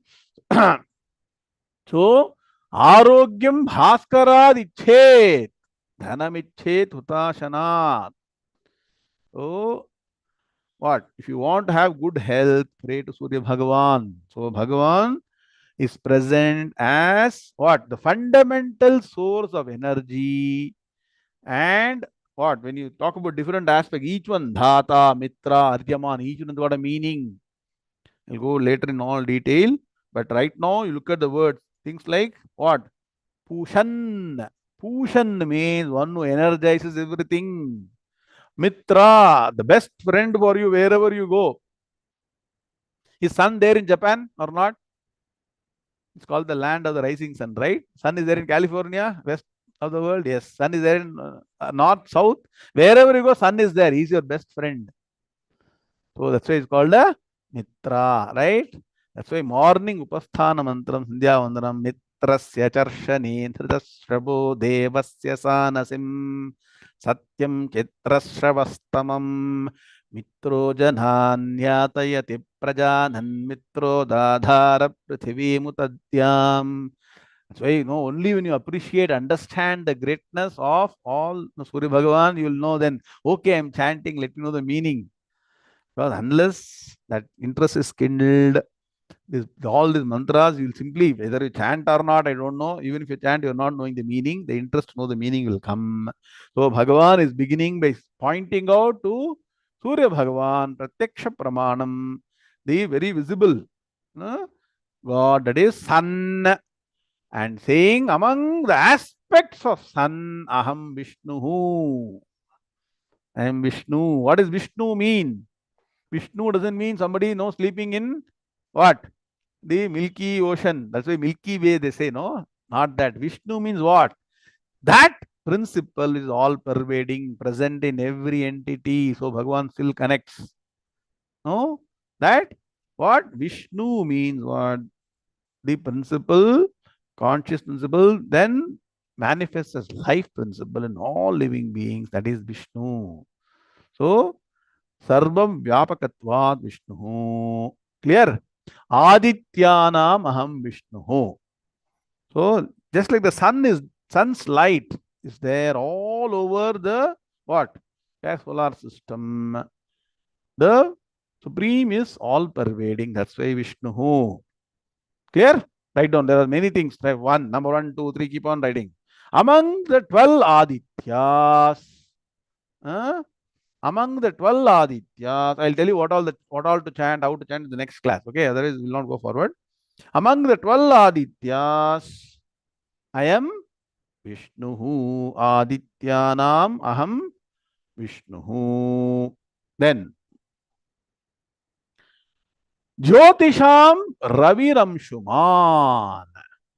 So, Arogyam Bhaskaradichhed. Dhanamichet Hutashanat. So, what? If you want to have good health, pray to Surya Bhagavan. So, Bhagavan is present as what? The fundamental source of energy. And what? When you talk about different aspects, each one, Dhata, Mitra, Aryaman, each one has got a meaning. We'll go later in all detail. But right now, you look at the words, things like what? Pushan. Pushan means one who energizes everything. Mitra, the best friend for you wherever you go. Is sun there in Japan or not? It's called the land of the rising sun, right? Sun is there in California, west of the world. Yes, sun is there in north, south. Wherever you go, sun is there. He's your best friend. So that's why it's called a Mitra, right? That's why morning Upasthana Mantram, Sandhya Vandanam, Mitrasya Charshani, Dhritashrabo Devasya Sanasim, Satyam Chitrashravastamam, Mitro Jananyatayati Prajanan, Mitro Dadhara Prithivi Mutadyam. That's why, only when you appreciate, understand the greatness of all Surya Bhagavan, you will know then, okay, I'm chanting, let me know the meaning. Because unless that interest is kindled, all these mantras, you'll simply, whether you chant or not, I don't know. Even if you chant, you're not knowing the meaning. The interest to know the meaning will come. So Bhagavan is beginning by pointing out to Surya Bhagavan, Pratyaksha Pramanam, the very visible God, that is Sun, and saying among the aspects of Sun, Aham Vishnu. I am Vishnu. What does Vishnu mean? Vishnu doesn't mean somebody sleeping in what? The Milky Ocean. That's why Milky Way they say, no? Not that. Vishnu means what? That principle is all pervading, present in every entity. So Bhagavan still connects. No? That what? Vishnu means what? The principle, conscious principle, then manifests as life principle in all living beings. That is Vishnu. So Sarvam Vyapakatvad Vishnu. Clear? Adityanam Aham Vishnu. So just like the sun's light is there all over the what? Solar system. The Supreme is all pervading. That's why Vishnu. Clear? Write down. There are many things. One, number one, two, three. Keep on writing. Among the 12 Adityas. Among the 12 Adityas, I'll tell you what all to chant, how to chant in the next class. Okay, otherwise we'll not go forward. Among the 12 Adityas, I am Vishnuhu. Adityanam aham Vishnuhu. Then Jyotisham Raviramshuman.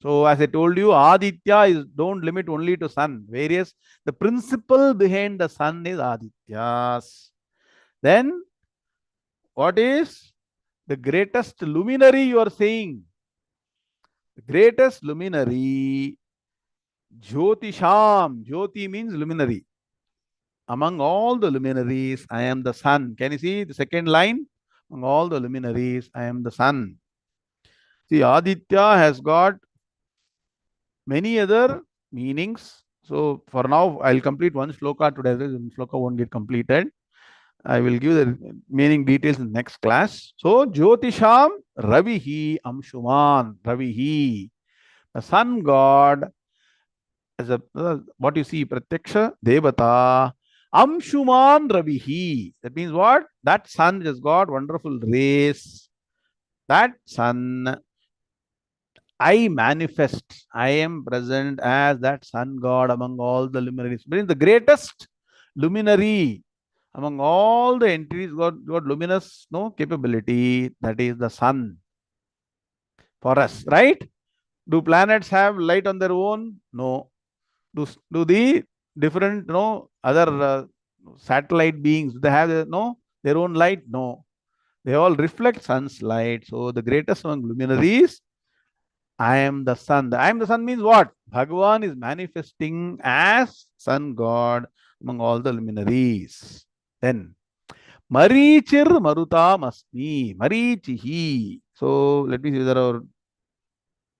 So, as I told you, Aditya is don't limit only to sun. Various the principle behind the sun is Adityas. Then, what is the greatest luminary you are saying? The greatest luminary, Jyotisham. Jyoti means luminary. Among all the luminaries, I am the sun. Can you see the second line? Among all the luminaries, I am the sun. See, Aditya has got many other meanings. So for now, I'll complete one sloka today. The sloka won't get completed. I will give the meaning details in the next class. So Jyotisham Ravihi Amshuman Ravihi. The sun god as a what you see Pratyaksha Devata Amshuman Ravihi. That means what? That sun has got wonderful rays. That sun I manifest. I am present as that sun god among all the luminaries. Means the greatest luminary among all the entities got luminous no capability. That is the sun for us, right? Do planets have light on their own? No. Do the different no other satellite beings they have no their own light? No. They all reflect sun's light. So the greatest among luminaries I am the sun. I am the sun means what? Bhagavan is manifesting as sun god among all the luminaries. Then Marichir Marutam Asmi. Marichihi. So let me see whether our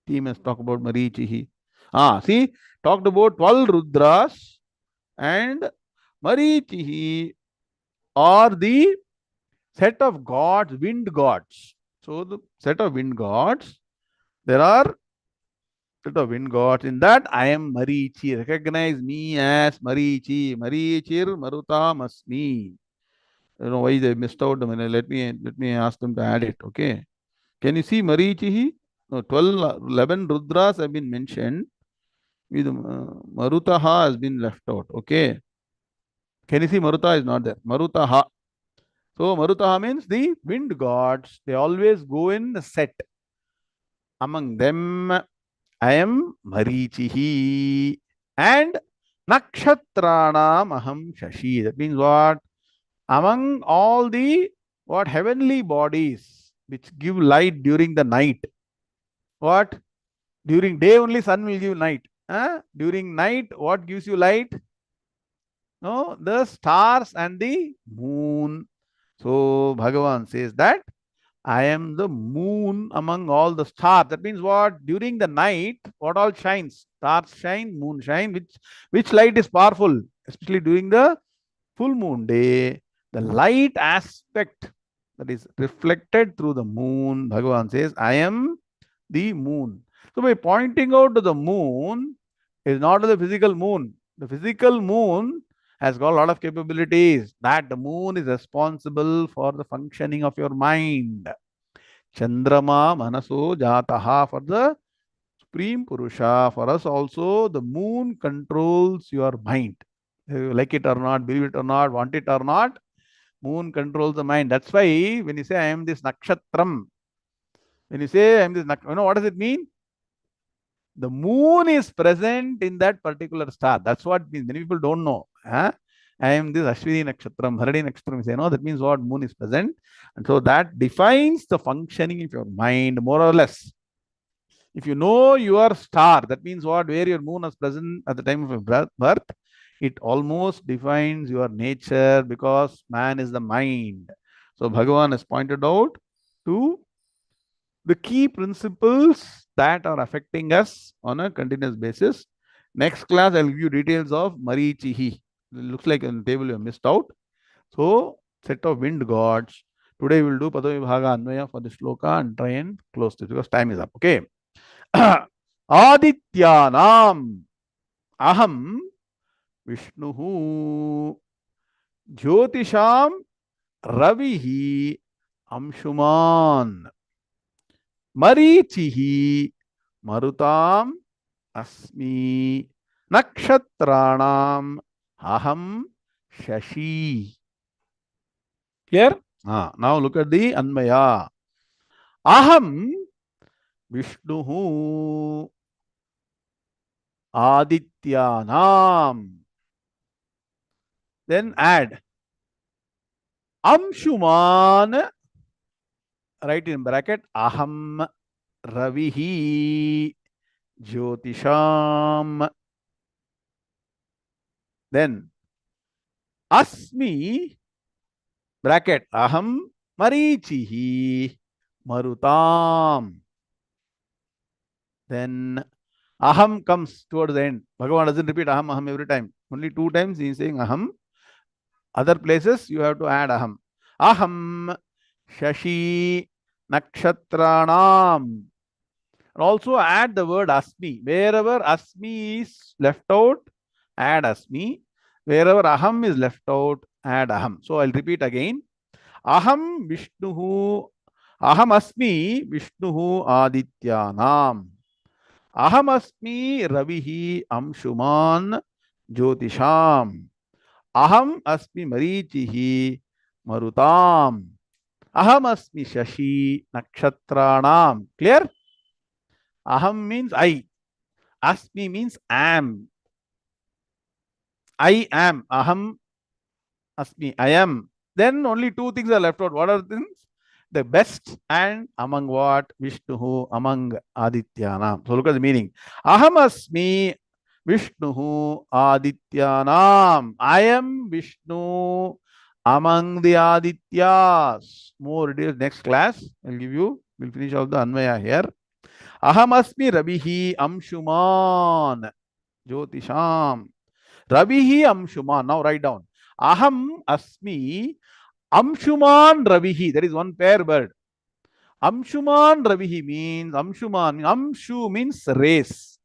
team has talked about Marichihi. See, talked about 12 Rudras and Marichihi are the set of gods, wind gods. So the set of wind gods, there are set of wind gods. In that, I am Marichi. Recognize me as Marichi. Marichir Marutam Asmi. I don't know why they missed out. I mean, let me ask them to add it. Okay. Can you see Marichihi? No, 12, 11 Rudras have been mentioned. With Marutaha has been left out. Okay. Can you see Maruta is not there? Marutaha. So Marutaha means the wind gods. They always go in the set. Among them, I am Marichihi. And Nakshatranam aham Shashi. That means what? Among all the what heavenly bodies which give light during the night. What? During day only sun will give light. During night, what gives you light? No, the stars and the moon. So Bhagavan says that I am the moon among all the stars. That means what? During the night, what all shines? Stars shine, moon shine. Which light is powerful? Especially during the full moon day, the light aspect that is reflected through the moon, Bhagavan says, I am the moon. So by pointing out to the moon, is not the physical moon. The physical moon has got a lot of capabilities. That the moon is responsible for the functioning of your mind. Chandrama Manaso Jataha for the Supreme Purusha. For us also, the moon controls your mind. You like it or not, believe it or not, want it or not, moon controls the mind. That's why when you say I am this nakshatram, when you say I am this, what does it mean? The moon is present in that particular star. That's what it means. Many people don't know. I am this Ashwini Nakshatram, Bharani Nakshatram. You say, no, that means what? Moon is present. And so that defines the functioning of your mind, more or less. If you know your star, that means what? Where your moon is present at the time of your birth, it almost defines your nature because man is the mind. So Bhagavan has pointed out to the key principles that are affecting us on a continuous basis. Next class, I'll give you details of Marichihi. It looks like on the table you have missed out. So, set of wind gods. Today we'll do Padavibhaga Anvaya for this sloka and try and close this because time is up. Okay. Adityanam aham Vishnuhu Jyotisham Ravihi Amshuman Marichihi Marutam Asmi Nakshatranam aham shashi. Clear? Now look at the Anmaya. Aham Vishnuhu Adityanam. Then add Amshuman, write in bracket, Aham Ravihi Jyotisham. Then Asmi, bracket, Aham Marichihi Marutam. Then Aham comes towards the end. Bhagavan doesn't repeat Aham, Aham every time. Only 2 times he is saying Aham. Other places you have to add Aham. Aham Shashi Nakshatranam. And also add the word Asmi. Wherever Asmi is left out, add Asmi. Wherever Aham is left out, add Aham. So I'll repeat again. Aham Vishnuhu, Aham Asmi Vishnuhu Adityanam. Aham Asmi Ravihi Amshuman Jyotisham. Aham Asmi Marichihi Marutam. Aham Asmi Shashi Nakshatranam. Clear? Aham means I. Asmi means am. I am. Aham Asmi. I am. Then only 2 things are left out. What are the things? The best and among what? Vishnuhu, among Adityanam. So look at the meaning. Aham Asmi Vishnuhu Adityanam. I am Vishnu among the Adityas. More details next class. I'll give you. We'll finish off the Anvaya here. Aham Asmi Rabihi Amshuman Jyotisham. Ravihi Amshuman. Now write down. Aham Asmi Amshuman Ravihi. That is one pair word. Amshuman Ravihi means Amshuman. Amshu means race.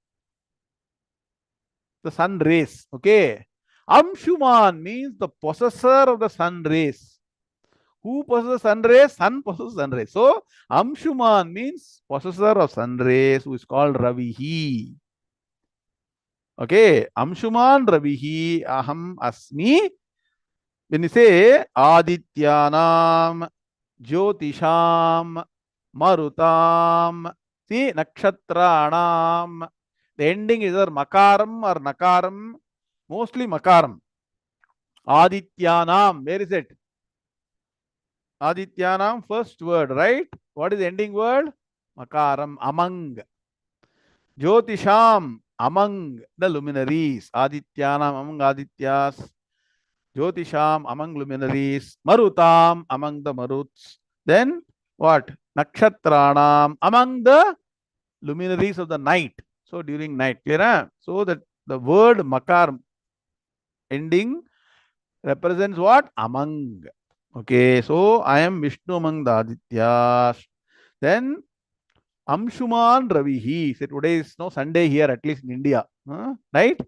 The sun rays. Okay. Amshuman means the possessor of the sun rays. Who possesses sun rays? Sun possesses sun rays. So Amshuman means possessor of sun rays, who is called Ravihi. Okay. Amshuman Ravihi Aham Asmi. When you say Adityanam, Jyotisham, Marutam, see Nakshatranam, the ending is either Makaram or Nakaram, mostly Makaram. Adityanam, where is it? Adityanam, first word, right? What is the ending word? Makaram, among. Jyotisham, among the luminaries. Adityanam, among Adityas. Jyotisham, among luminaries. Marutam, among the Maruts. Then what? Nakshatranam, among the luminaries of the night. So during night, clear? Huh? So that the word Makar ending represents what? Among. Okay, so I am Vishnu among the Adityas. Then Amshuman Ravihi. Say today is no Sunday here, at least in India. Right?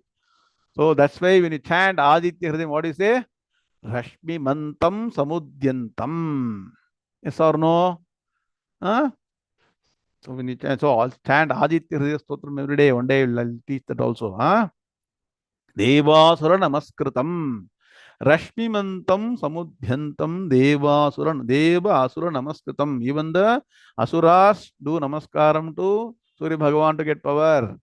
So that's why when you chant Aditya Hridayam, what do you say? Rashmi Mantam Samudyantam. Yes or no? Huh? So when you chant, so I'll chant Aditya Hridaya Stotram every day. One day I'll teach that also. Huh? Devasura Namaskritam. Rashmimantam Samudhyantam Deva Asura Namaskritam. Even the Asuras do Namaskaram to Surya Bhagavan to get power.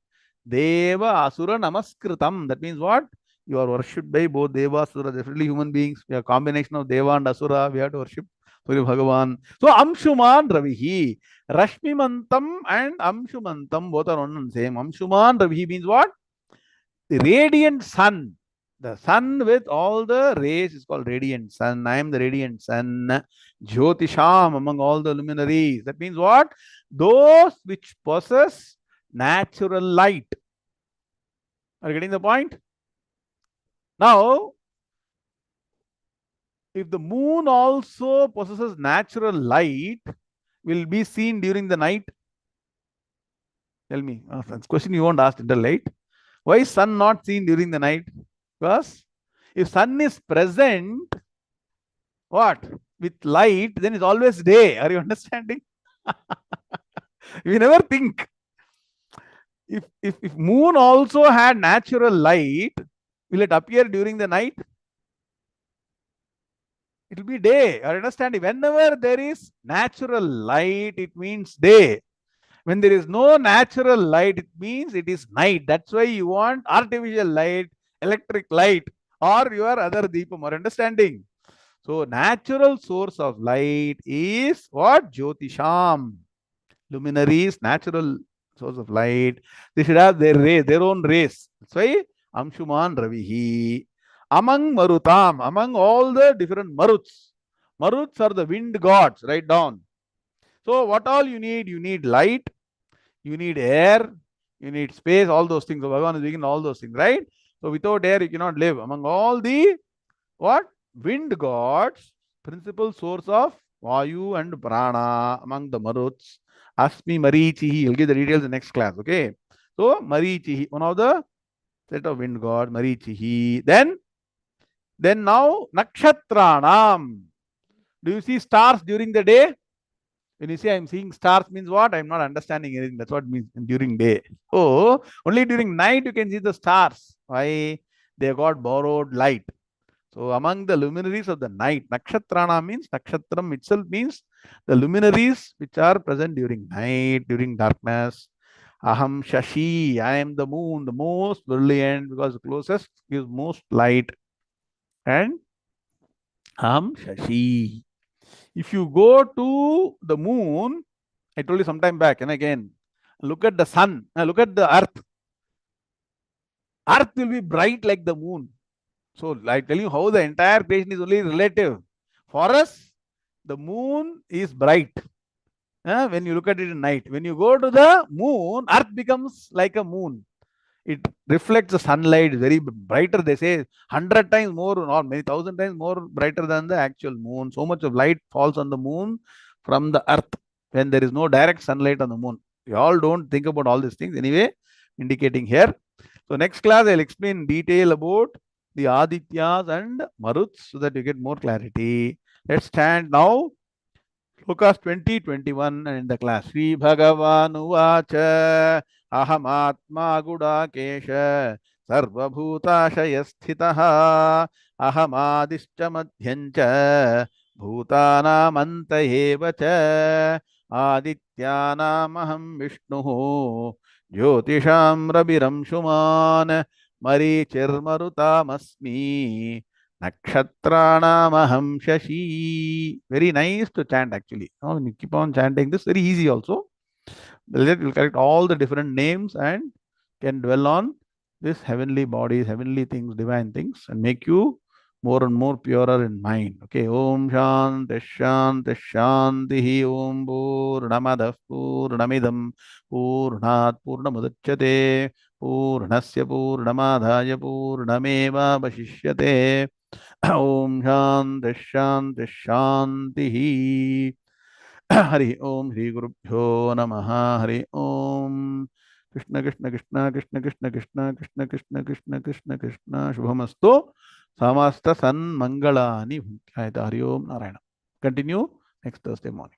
Deva Asura Namaskritam. That means what? You are worshipped by both Deva Asura, definitely human beings. We are a combination of Deva and Asura. We have to worship Surya Bhagavan. So Amshuman Ravihi. Rashmimantam and Amshumantam both are one and same. Amshuman Ravihi means what? The radiant sun. The sun with all the rays is called radiant sun. I am the radiant sun. Jyotisham, among all the luminaries. That means what? Those which possess natural light. Are you getting the point? Now, if the moon also possesses natural light, will be seen during the night? Tell me. That's a question you won't ask in the light. Why is sun not seen during the night? Because if sun is present, what? With light, then it's always day. Are you understanding? We never think. If moon also had natural light, will it appear during the night? It will be day. Or understand, whenever there is natural light, it means day. When there is no natural light, it means it is night. That's why you want artificial light, electric light, or your other deepam, or understanding. So natural source of light is what? Jyotisham. Luminaries, natural source of light. They should have their rays, their own rays. That's why Amshuman Ravihi. Among Marutam, among all the different Maruts. Maruts are the wind gods. Write down. So what all you need? You need light, you need air, you need space, all those things. So Bhagavan is speaking all those things, right? So without air, you cannot live. Among all the what? Wind gods, principal source of Vayu and Prana among the Maruts. Asmi Marichihi. You'll give the details in the next class, okay? So Marichihi, one of the set of wind god, Marichihi. Then now Nakshatranam. Do you see stars during the day? When you say I'm seeing stars means what? I'm not understanding anything. That's what it means during day. Oh, only during night you can see the stars. Why? They got borrowed light. So among the luminaries of the night, Nakshatrana means Nakshatram itself means the luminaries which are present during night, during darkness. Aham Shashi, I am the moon, the most brilliant because closest gives most light. And Aham Shashi. If you go to the moon, I told you some time back, and again, look at the sun, look at the earth. Earth will be bright like the moon. So I tell you how the entire creation is only relative. For us, the moon is bright. When you look at it at night, when you go to the moon, earth becomes like a moon. It reflects the sunlight very brighter. They say 100 times more, or many thousand times more brighter than the actual moon. So much of light falls on the moon from the earth when there is no direct sunlight on the moon. You all don't think about all these things anyway, indicating here. So next class I'll explain in detail about the Adityas and Maruts so that you get more clarity. Let's stand now. Lucas 20:21 and in the class. Sri Bhagavanu Vacha Ahamatma Gudakesha Sarvabhutashayasthitaha Ahamadischa Madhyancha Bhutanamanta Evacha Adityanamaham Vishnuhu Jyotisham Rabiram Shuman Marichirmarutamasmi Nakshatranamaham Shashi. Very nice to chant actually. When you keep on chanting this, very easy also. You'll correct all the different names and can dwell on this heavenly bodies, heavenly things, divine things, and make you more and more purer in mind. Okay. Om Shanti Shanti Shanti Om Purnamadah Purnamidam Purnat Purnamudachyate Purnasya Purnamadhaya Purnameva Vashishyate. Om Shanti Shanti Shanti. Hari Om Shri Gurubhyo Namaha. Hari Om. Krishna Krishna Krishna Krishna Krishna Krishna Krishna Krishna Krishna Krishna Krishna Shubhamastu Samasta San Mangalani Bhuntyayata. Hari Om Narayana. Continue next Thursday morning.